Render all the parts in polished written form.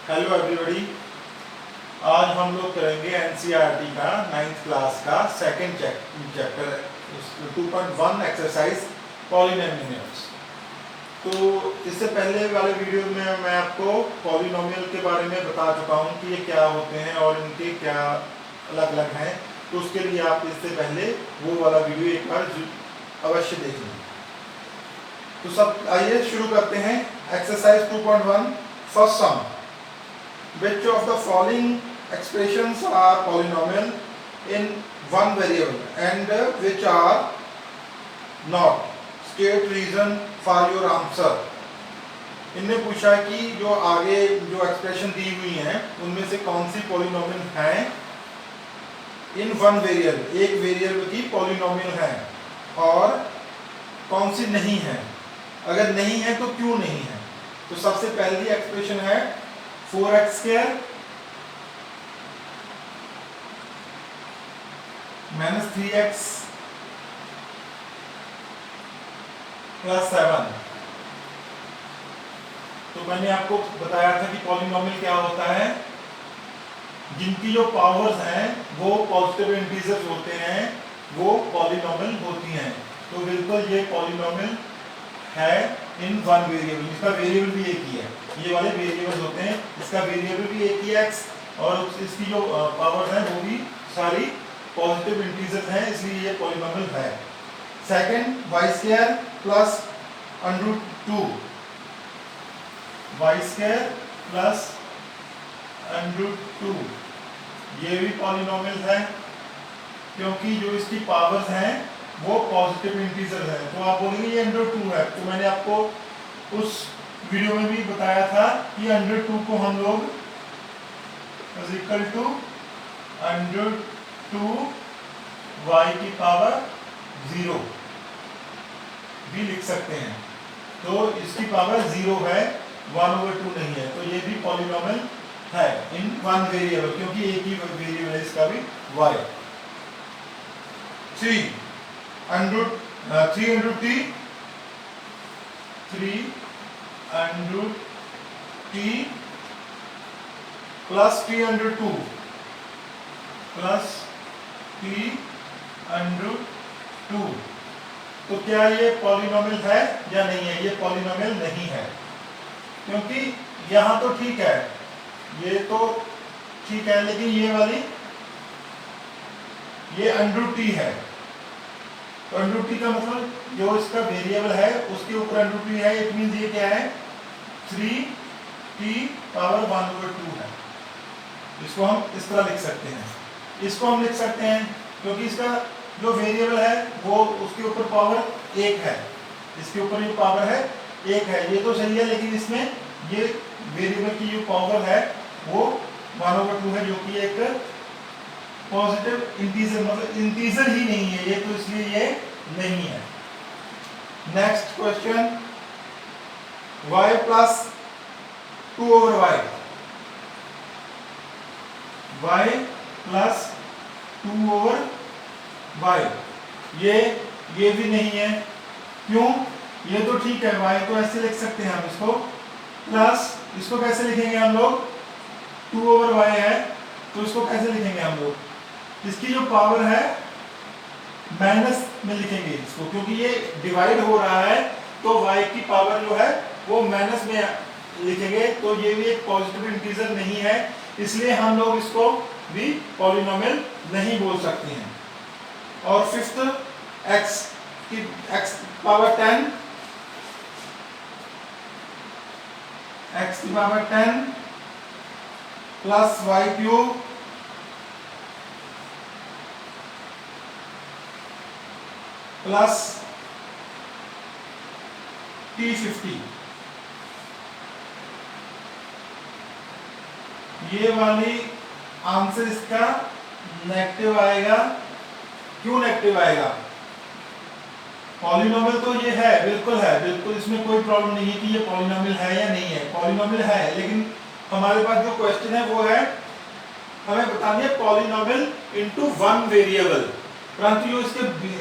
Hello everybody. आज हम लोग करेंगे एनसीईआरटी का 9th क्लास का सेकंड चैप्टर 2.1 एक्सरसाइज पॉलिनोमियल्स। तो इससे पहले वाले वीडियो में मैं आपको पॉलिनोमियल के बारे में बता चुका हूँ कि ये क्या होते हैं और इनके क्या अलग अलग हैं। तो उसके लिए आप इससे पहले वो वाला वीडियो एक बार अवश्य देख लें। तो सब आइए शुरू करते हैं। Exercise 2.1 first sum. Which of the following expressions are polynomial in one variable and which are not? State reason for your answer. इनने पूछा कि जो आगे जो एक्सप्रेशन दी हुई हैं उनमें से कौन सी पॉलिनोमियल हैं इन वन वेरिएबल, एक वेरिएबल की पॉलिनोमियल है और कौन सी नहीं है। अगर नहीं है तो क्यों नहीं है। तो सबसे पहली एक्सप्रेशन है 4x square minus 3x plus 7। तो मैंने आपको बताया था कि पॉलिनोमियल क्या होता है, जिनकी जो पावर्स हैं वो पॉजिटिव इंटीजर्स होते हैं, वो पॉलिनोमियल होती हैं। तो बिल्कुल ये पॉलिनोमियल है इन वन वेरिएबल। इसका वेरिएबल भी एक ही है, ये वाले वेरिएबल्स होते हैं। इसका वेरिएबल भी एक ही x और इसकी जो पावर्स हैं वो भी सारी पॉजिटिव इंटीजर्स हैं, इसलिए ये पॉलिनोमियल है। Second y square plus √2, y square plus √2 ये भी पॉलिनोमियल है क्योंकि जो इसकी पावर्स हैं वो पॉजिटिव इंटीजर है। तो आप बोलेंगे ये √2 है। तो मैंने आपको उस वीडियो में भी बताया था कि √2 को हम लोग √2 y की पावर 0 भी लिख सकते हैं। तो इसकी पावर 0 है, 1/2 नहीं है। तो ये भी पॉलिनोमियल है इन वन वेरिएबल, क्योंकि एक ही वेरिएबल है इसका भी y। 3√t plus t√2 plus t√2। तो क्या ये पॉलिनोमियल है या नहीं है? ये पॉलिनोमियल नहीं है, क्योंकि यहां तो ठीक है, ये तो ठीक है, लेकिन ये वाली ये √t है। तो √t का मतलब जो इसका वेरिएबल है उसके ऊपर √t है। इट मींस ये क्या है, 3t पावर 1/2 है। इसको हम इस तरह लिख सकते हैं। इसको हम लिख सकते हैं क्योंकि इसका जो वेरिएबल है वो उसके ऊपर पावर 1 है, इसके ऊपर जो पावर है 1 है। ये तो सही है, लेकिन इसमें ये वेरिएबल की जो पावर है वो 1/2 है, जो कि एक पॉजिटिव इंटीजर, मतलब इंटीजर ही नहीं है ये, तो इसलिए ये नहीं है। Next question, y plus 2/y, y plus 2/y ये भी नहीं है। क्यों? ये तो ठीक है, y तो ऐसे लिख सकते हैं हम इसको, प्लस इसको कैसे लिखेंगे हम लोग, 2/y है तो इसको कैसे लिखेंगे हम लोग, इसकी जो पावर है माइनस में लिखेंगे इसको, क्योंकि ये डिवाइड हो रहा है तो y की पावर जो है वो माइनस में लिखेंगे। तो ये भी एक पॉजिटिव इंटीजर नहीं है, इसलिए हम लोग इसको भी पॉलिनोमियल नहीं बोल सकते हैं। और फिफ्थ, x पावर 10, x की power 10 plus y³ plus t50। ये वाली आंसर इसका नेगेटिव आएगा। क्यों नेगेटिव आएगा? पॉलिनोमियल तो ये है, बिल्कुल है, बिल्कुल इसमें कोई प्रॉब्लम नहीं है कि ये पॉलिनोमियल है या नहीं है। पॉलिनोमियल है, लेकिन हमारे पास जो क्वेश्चन है वो है हमें बतानी है पॉलिनोमियल इनटू वन वेरिएबल, परंतु जो इसके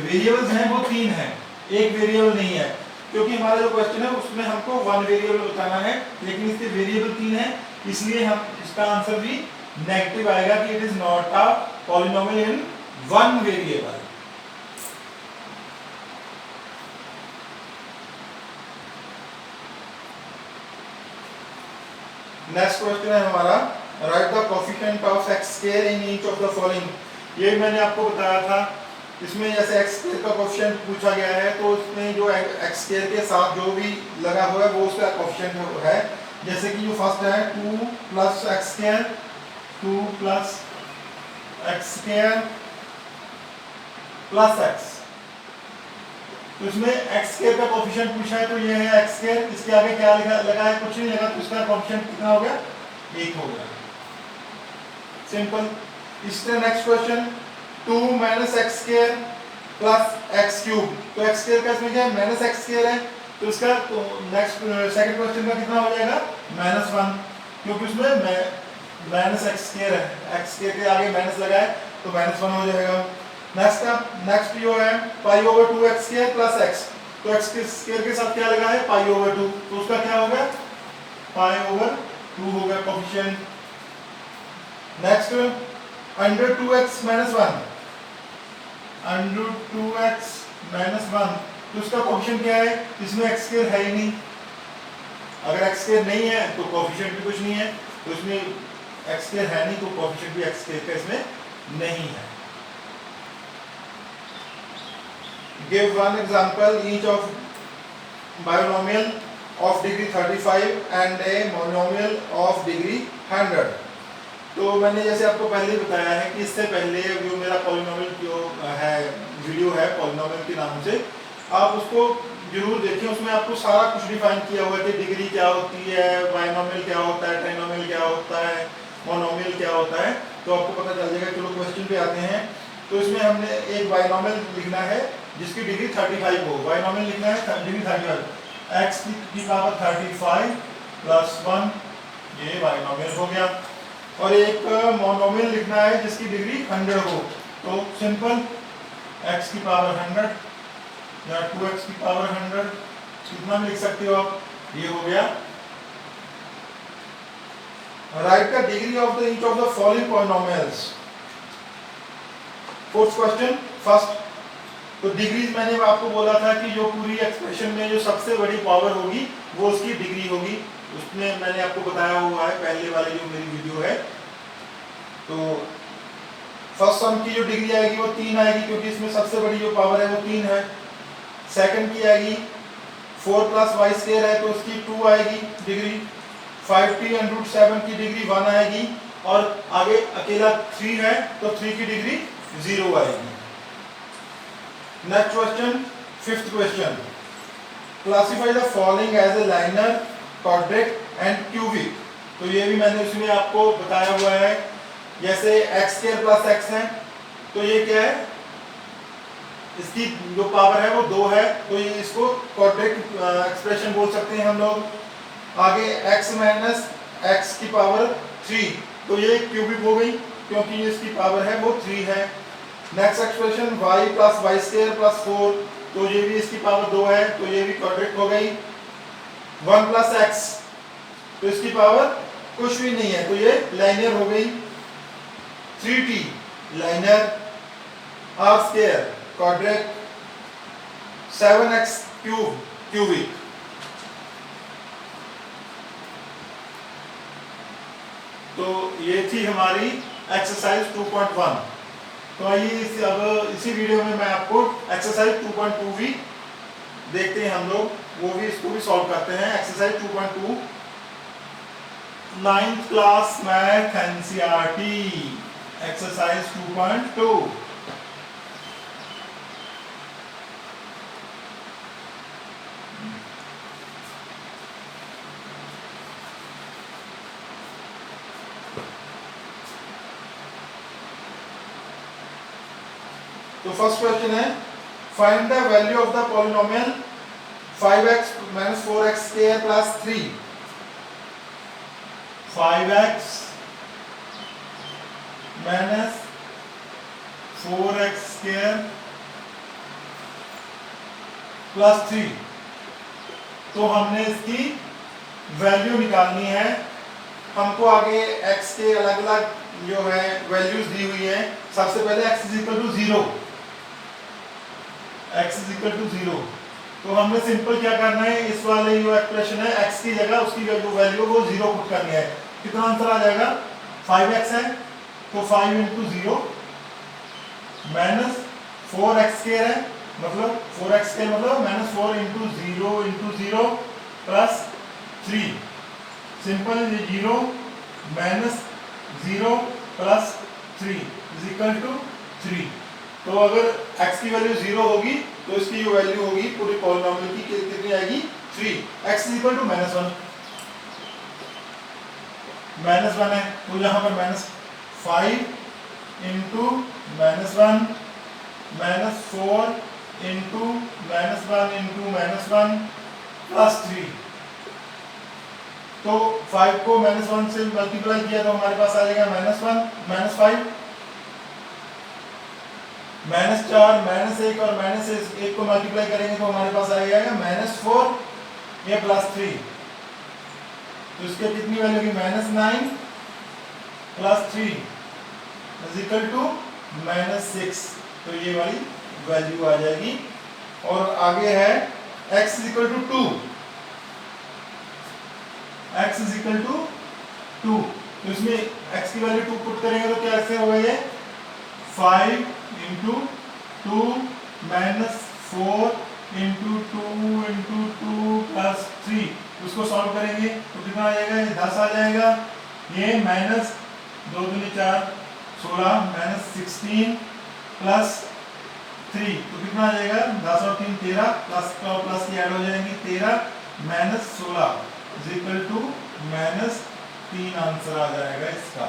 वेरिएबल्स हैं वो 3 हैं, एक वेरिएबल नहीं है। क्योंकि हमारा जो क्वेश्चन है उसमें हमको वन वेरिएबल बताना है, लेकिन इसके वेरिएबल 3 है, इसलिए हम इसका आंसर भी नेगेटिव आएगा कि it is not a polynomial in one variable. Next question है हमारा, right the coefficient of x square in each of the following. ये मैंने आपको बताया था, इसमें जैसे x स्क्वायर का कोएफिशिएंट पूछा गया है तो इसमें जो x स्क्वायर के साथ जो भी लगा हुआ है वो उसका कोएफिशिएंट है। जैसे कि जो फर्स्ट है 2 plus x square, 2 plus x square plus x, तो इसमें एक्स स्क्वायर का कोएफिशिएंट पूछा है तो ये है एक्स स्क्वायर, इसके आगे क्या लगा है, कुछ नहीं लगा, तो इसका कोएफिशिएंट कितना हो गया, 1 हो गया, सिंपल। इसका next question 2 minus x square plus x cube, तो एक्स स्क्वायर का इसमें क्या है, माइनस एक्स स्क्वायर है, तो इसका तो नेक्स्ट सेकंड क्वेश्चन का कितना हो जाएगा, -1, क्योंकि उसमें माइनस एक्स स्क्वायर है, एक्स स्क्वायर के आगे माइनस लगा है तो -1 हो जाएगा। नेक्स्ट जो है pi over 2 x square plus x, तो एक्स के स्क्वायर के साथ क्या लगा है, पाई ओवर 2, तो उसका क्या होगा, पाई ओवर 2 होगा coefficient. Next under 2x minus 1, under 2x minus 1, तो उसका कोएफिशिएंट क्या है, इसमें एक्स स्क्वायर है ही नहीं, अगर एक्स स्क्वायर नहीं है तो कोएफिशिएंट भी कुछ नहीं है, तो इसमें एक्स स्क्वायर है नहीं तो कोएफिशिएंट भी एक्स स्क्वायर का इसमें नहीं है। Give one example each of binomial of degree 35 and a monomial of degree 100। तो मैंने जैसे आपको पहले ही बताया है कि इससे पहले जो मेरा पॉलिनोमियल जो है वीडियो है पॉलिनोमियल के नाम से, आप उसको जरूर देखें, उसमें आपको सारा कुछ डिफाइन किया हुआ है कि डिग्री क्या होती है, बाइनोमियल क्या होता है, ट्राइनोमियल क्या होता है, मोनोमियल क्या होता है, तो आपको पता चल जाएगा। चलो क्वेश्चन पे आते हैं। तो इसमें हमने एक बाइनोमियल लिखना है जिसकी डिग्री 35 हो, बाइनोमियल लिखना है डिग्री 35, x की पावर 35 प्लस 1, ये बाइनोमियल हो गया। और एक मोनोमियल लिखना है जिसकी डिग्री 100 हो, तो सिंपल x की पावर 100 या 2x की पावर 100, कितना भी लिख सकते हो आप, ये हो गया। Right the degree of the each of the following polynomials. Fourth question first, तो डिग्रीज मैंने आपको बोला था कि जो पूरी एक्सप्रेशन में जो सबसे बड़ी पावर होगी वो उसकी डिग्री होगी, उसमें मैंने आपको बताया हुआ है पहले वाली जो मेरी वीडियो है। तो फर्स्ट सम की जो डिग्री आएगी वो 3 आएगी, क्योंकि इसमें सबसे बड़ी जो पावर है वो 3 है। सेकंड की आएगी 4 प्लस वाई स्क्वायर है तो उसकी 2 आएगी डिग्री। 5t√7 की डिग्री 1 आएगी, और आगे अकेला 3 है तो 3 की डिग्री 0 आएगी। Next question, fifth question, classify the following as a linear, quadric and cubic. तो ये भी मैंने उसमें आपको बताया हुआ है। जैसे एक्स स्क्वायर प्लस एक्स है तो ये क्या है, इसकी जो पावर है वो 2 है, तो ये इसको क्वाड्रिक एक्सप्रेशन बोल सकते हैं हम लोग। आगे x माइनस एक्स की पावर 3, तो ये क्यूबिक हो गई क्योंकि ये इसकी पावर है वो 3 है। Next expression y plus y square plus 4, तो ये भी इसकी पावर 2 है, तो ये भी क्वाड्रिक हो गई। 1 प्लस एक्स, तो इसकी पावर कुछ भी नहीं है, तो ये लाइनर हो गई। 3t liner, r square quadric, 7x cube cubic. तो ये थी हमारी एक्सरसाइज 2.1। तो आइए अब इसी वीडियो में मैं आपको एक्सरसाइज 2.2 भी देखते हैं हम लोग, वो भी इसको भी सॉल्व करते हैं। Exercise 2.2 9th class math NCERT, exercise 2.2। तो फर्स्ट क्वेश्चन है, find the value of the polynomial 5x minus 4x square plus 3। 5x minus 4x square plus 3, तो हमने इसकी वैल्यू निकालनी है। हमको आगे x के अलग अलग जो है वैल्यूज दी हुई है। सबसे पहले x is equal to 0, x is equal to 0। तो हमने सिंपल क्या करना है, इस वाले जो एक्सप्रेशन है x की जगह उसकी जो वैल्यू वो 0 पुट करनी है। कितना आंसर आ जाएगा, 5x है तो 5 इंटू 0 माइनस 4x स्क्वायर है, मतलब 4x स्क्वायर मतलब माइनस 4 इंटू 0 प्लस 3। सिंपल, ये 0 minus 0 plus 3 is equal to 3। तो अगर x की वैल्यू 0 होगी तो इसकी जो वैल्यू होगी पूरी पॉलिनोमियल की कितनी आएगी, 3। x इज इक्वल टू -1, -1 है तो यहाँ पर -5 इंटू -1 -4 इंटू -1 इंटू -1 प्लस 3। तो 5 को -1 से मल्टीप्लाई किया तो हमारे पास आ जाएगा -1 -5 -4 -1 और -1 को मल्टीप्लाई करेंगे तो हमारे पास आ जाएगा -4 ये प्लस 3। तो इसके कितनी वैल्यू होगी, -9 प्लस 3 इज इक्वल टू -6। तो ये वाली वैल्यू आ जाएगी। और आगे है x is equal to 2, x is equal to 2। तो इसमें x की वैल्यू 2 पुट करेंगे तो क्या ऐसे होगा, ये 5 into 2 minus 4 into 2 into 2 plus 3। उसको सॉल्व करेंगे तो कितना आ जाएगा, ये 10 आ जाएगा। ये माइनस 2 दूनी 4 16 माइनस 16 प्लस 3 तो कितना आ जाएगा, 10 और 3 13 प्लस की ऐड हो जाएंगी 13 minus 16 is equal to -3 answer आ जाएगा इसका।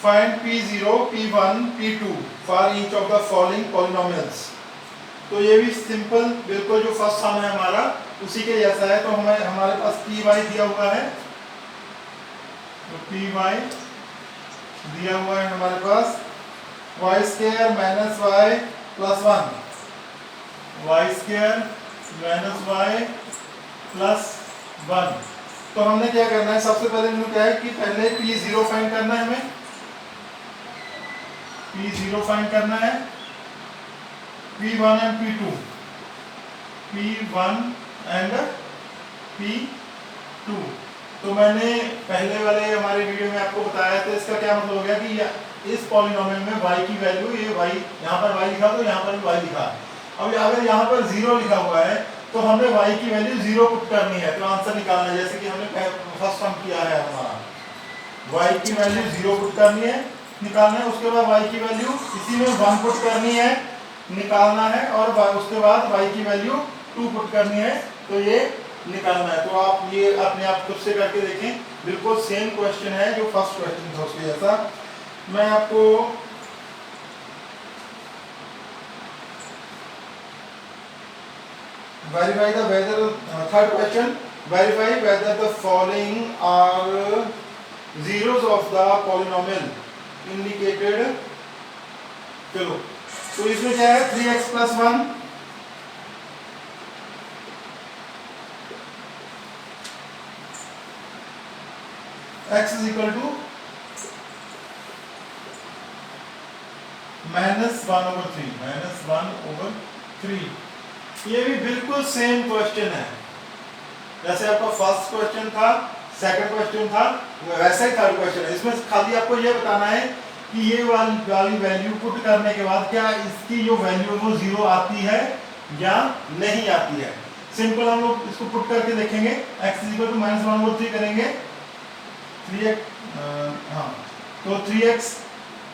Find P0, P1, P2 for each of the following polynomials। तो ये भी सिंपल बिल्कुल जो फर्स्ट सम है हमारा उसी के जैसा है। तो हमें हमारे पास Py दिया हुआ है, तो Py दिया हुआ है हमारे पास y square minus y plus 1, y square minus y plus 1। तो हमने क्या करना है, सबसे पहले हमने क्या है कि पहले P0 फाइंड करना है, हमें P0 फाइंड करना है, P1 and P2, P1 and P2। तो मैंने पहले वाले हमारे वीडियो में आपको बताया था, इसका क्या मतलब हो गया कि इस पॉलिनोमियल में y की वैल्यू, ये y यहाँ पर y लिखा तो यहाँ पर भी y लिखा। अब अगर यहाँ पर 0 लिखा हुआ है तो हमें y की वैल्यू 0 पुट करनी है तो आंसर निकालना है। जैसे कि हमने फर्स्ट सम किया है, हमारा y की वैल्यू 0 पुट करनी है, निकालना है। उसके बाद y की वैल्यू इसी में 1 पुट करनी है, निकालना है। और उसके बाद y की वैल्यू 2 पुट करनी है, तो ये निकालना है। तो आप ये अपने आप खुद से करके देखें, बिल्कुल सेम क्वेश्चन है जो फर्स्ट क्वेश्चन था उसके जैसा। मैं आपको verify the whether third question, verify whether the following are zeros of the polynomial indicated। चलो, तो इसमें क्या है, 3x plus 1 x is equal to -1/3। ये भी बिल्कुल सेम क्वेश्चन है, जैसे आपका फर्स्ट क्वेश्चन था, सेकंड क्वेश्चन था, वैसा ही थर्ड क्वेश्चन है। इसमें खाली आपको ये बताना है कि ये वाली वैल्यू पुट करने के बाद क्या इसकी जो वैल्यू वो 0 आती है या नहीं आती है। सिंपल हम लोग इसको पुट करके देखेंगे। x इक्वल टू -1/3 करेंगे, 3x हाँ, तो 3x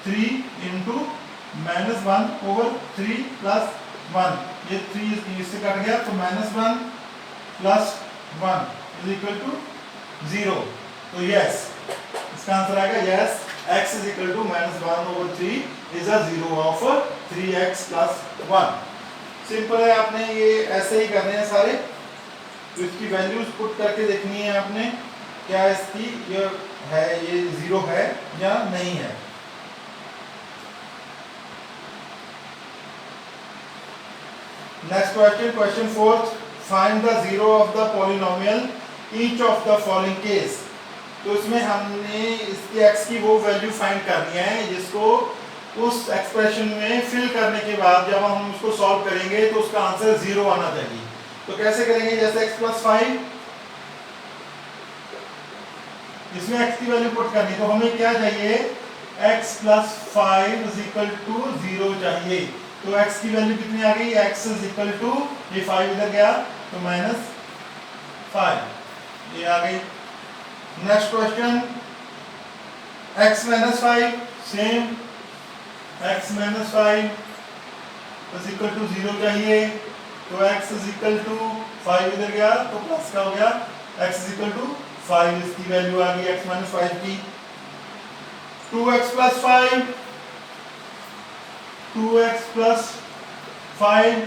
3 इंटू -1/3 प्लस 1, ये 3 इससे कट गया तो -1 प्लस 1 इज इक्वल टू 0। तो यस, इसका आंसर आएगा yes, x is equal to -1/3 is a 0 of 3x plus 1। Simple है, आपने ये ऐसे ही करने हैं सारे। तो इसकी वैल्यूज पुट करके देखनी है आपने, क्या इसकी ये है, ये 0 है या नहीं है। Next question, question fourth, find the zero of the polynomial each of the following case. तो इसमें हमने इसके x की वो वैल्यू फाइंड करनी है जिसको उस एक्सप्रेशन में फिल करने के बाद जब हम उसको सॉल्व करेंगे तो उसका आंसर 0 आना चाहिए। तो कैसे करेंगे, जैसे x + 5, इसमें x की वैल्यू पुट करनी, तो हमें क्या चाहिए, x + 5 = 0 चाहिए। तो x की वैल्यू कितनी आ गई, x = ये 5 इधर गया तो -5 ये आ गई। Next question, x - 5, same x - 5 = 0 चाहिए। तो x = 5 इधर गया तो प्लस का हो गया, x = 5 इसकी वैल्यू आ गई x - 5 की। 2x + 5, 2x + 5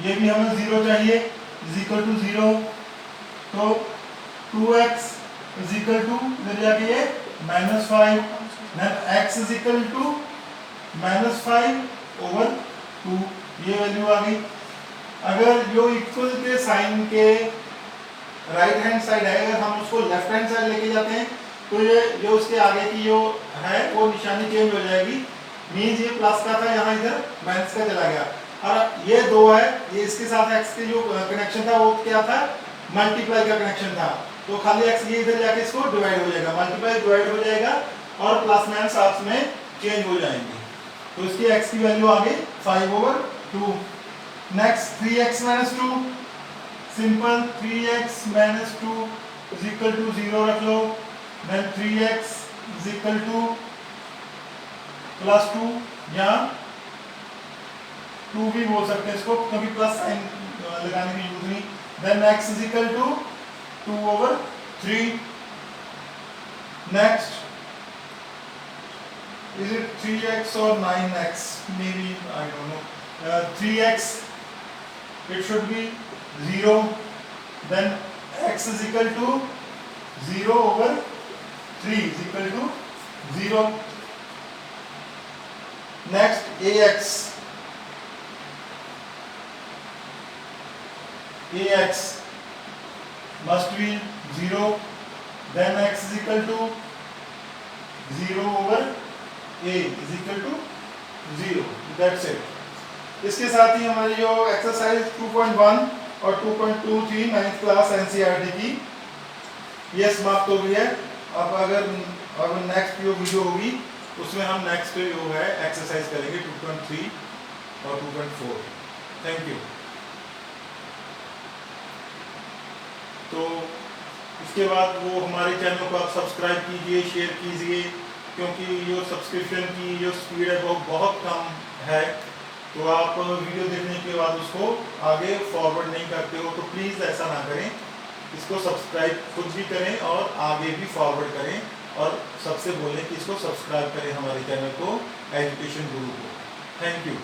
ये भी हमें 0 चाहिए, = 0। तो 2x इधर जाके ये -5, x = -5/2 ये वैल्यू आ गई। अगर जो इक्वल के साइन के राइट हैंड साइड है, अगर हम उसको लेफ्ट हैंड साइड लेके जाते हैं तो ये जो उसके आगे की जो है वो निशानी चेंज हो जाएगी। मींस ये प्लस का था, यहाँ इधर माइनस का चला गया। और ये 2 है, ये इसके साथ x के जो कनेक्शन था वो क्या था, मल्टीप्लाई का कनेक्शन था। तो खाली x ये इधर जाके इसको डिवाइड हो जाएगा, मल्टीप्लाई डिवाइड हो जाएगा और प्लस माइनस आपस में चेंज हो जाएंगे। तो इसकी x की वैल्यू आ गई 5/2। नेक्स्ट 3x - 2, सिंपल 3x - 2 = 0 रख लो। देन 3x = +2 या 2 भी बोल सकते हैं इसको क्योंकि प्लस साइन लगाने की जरूरत नहीं। Then x = 2/3। Next, is it 3x or 9x, maybe I don't know, 3x it should be 0, then x = 0/3 = 0। next, ax must be 0, then x = 0/a = 0, that's it। इसके साथ ही हमारी जो एक्सरसाइज 2.1 और 2.2 थी 9th क्लास एनसीईआरटी की, ये समाप्त हो गई है। अब अगर नेक्स्ट जो वीडियो होगी उसमें हम नेक्स्ट जो है एक्सरसाइज करेंगे 2.3 और 2.4। Thank you. तो इसके बाद वो हमारे चैनल को आप सब्सक्राइब कीजिए, शेयर कीजिए, क्योंकि जो सब्सक्रिप्शन की जो स्पीड है वो बहुत कम है। तो आप वीडियो देखने के बाद उसको आगे फॉरवर्ड नहीं करते हो, तो प्लीज़ ऐसा ना करें। इसको सब्सक्राइब खुद भी करें और आगे भी फॉरवर्ड करें और सबसे बोलें कि इसको सब्सक्राइब करें हमारे चैनल को, एजुकेशन गुरु को। Thank you.